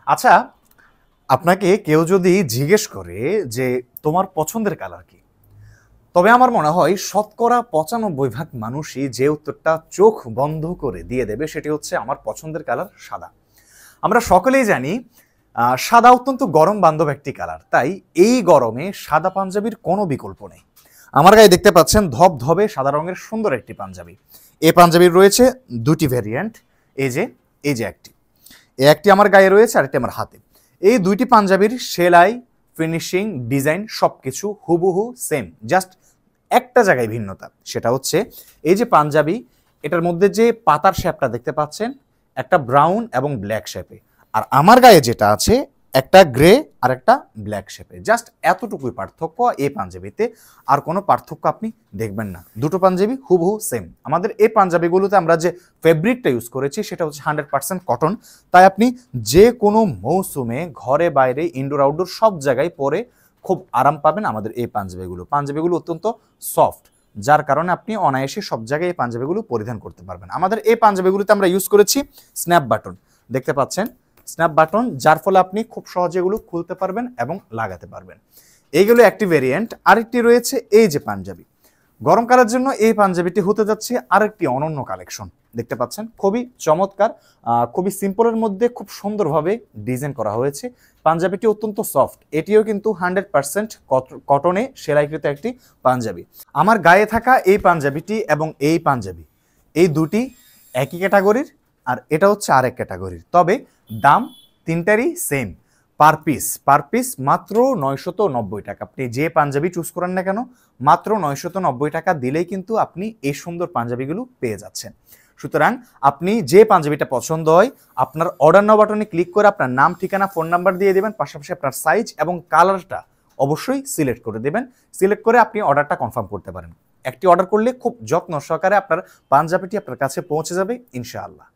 আচ্ছা, আপনাকে কেউ যদি জিজ্ঞেস করে যে তোমার পছন্দের কালার কি, তবে আমার মনে হয় শতকরা ৯৫% মানুষই যে উত্তরটা চোখ বন্ধ করে দিয়ে দেবে সেটি হচ্ছে আমার পছন্দের কালার সাদা। আমরা সকলেই জানি সাদা অত্যন্ত গরম বান্ধব একটি কালার, তাই এই গরমে সাদা পাঞ্জাবির কোনো বিকল্প নেই। আমার গায়ে দেখতে পাচ্ছেন ধবধবে সাদা রঙের সুন্দর একটি পাঞ্জাবি। এই পাঞ্জাবির রয়েছে দুটি ভেরিয়েন্ট। এই যে এই যে একটি একটি আমার গায়ে রয়েছে, আরেকটি আমার হাতে। এই দুইটি পাঞ্জাবির সেলাই, ফিনিশিং, ডিজাইন সবকিছু হুবহু সেম, জাস্ট একটা জায়গায় ভিন্নতা। সেটা হচ্ছে এই যে পাঞ্জাবি, এটার মধ্যে যে পাতার শেপটা দেখতে পাচ্ছেন, একটা ব্রাউন এবং ব্ল্যাক শেপে, আর আমার গায়ে যেটা আছে একটা গ্রে আর একটা ব্ল্যাক শেপে। জাস্ট এতটুকুই পার্থক্য এই পাঞ্জাবিতে, আর কোনো পার্থক্য আপনি দেখবেন না। দুটো পাঞ্জাবি হুবহু সেম। আমাদের এই পাঞ্জাবিগুলোতে আমরা যে ফেব্রিকটা ইউজ করেছি সেটা হচ্ছে 100% কটন, তাই আপনি যে কোনো মৌসুমে ঘরে বাইরে ইনডোর আউটডোর সব জায়গায় পরে খুব আরাম পাবেন। আমাদের এই পাঞ্জাবিগুলো অত্যন্ত সফট, যার কারণে আপনি অনায়াসে সব জায়গায় এই পাঞ্জাবিগুলো পরিধান করতে পারবেন। আমাদের এই পাঞ্জাবিগুলোতে আমরা ইউজ করেছি স্ন্যাপ বাটন, দেখতে পাচ্ছেন স্ন্যাপ বাটন, যার ফলে আপনি খুব সহজে এগুলো খুলতে পারবেন এবং লাগাতে পারবেন। এইগুলো একটি ভেরিয়েন্ট। আরেকটি রয়েছে এই যে পাঞ্জাবি, গরমকালের জন্য এই পাঞ্জাবিটি হতে যাচ্ছে আরেকটি অনন্য কালেকশন। দেখতে পাচ্ছেন খুবই চমৎকার, খুবই সিম্পলের মধ্যে খুব সুন্দরভাবে ডিজাইন করা হয়েছে। পাঞ্জাবিটি অত্যন্ত সফট, এটিও কিন্তু 100% কটনে সেলাইকৃত একটি পাঞ্জাবি। আমার গায়ে থাকা এই পাঞ্জাবিটি এবং এই পাঞ্জাবি, এই দুটি একই ক্যাটাগরির, আর এটা হচ্ছে আরেক ক্যাটাগরির, তবে দাম তিনটারই সেম। পার পিস মাত্র ৯৯০ টাকা। আপনি যে পাঞ্জাবি চুজ করেন না কেন, মাত্র ৯৯০ টাকা দিলেই কিন্তু আপনি এই সুন্দর পাঞ্জাবিগুলো পেয়ে যাচ্ছেন। সুতরাং আপনি যে পাঞ্জাবিটা পছন্দ হয়, আপনার অর্ডার নাও বাটনে ক্লিক করে আপনার নাম, ঠিকানা, ফোন নাম্বার দিয়ে দেবেন, পাশাপাশি আপনার সাইজ এবং কালারটা অবশ্যই সিলেক্ট করে দেবেন। সিলেক্ট করে আপনি অর্ডারটা কনফার্ম করতে পারেন। একটি অর্ডার করলে খুব যত্ন সহকারে আপনার পাঞ্জাবিটি আপনার কাছে পৌঁছে যাবে ইনশাআল্লাহ।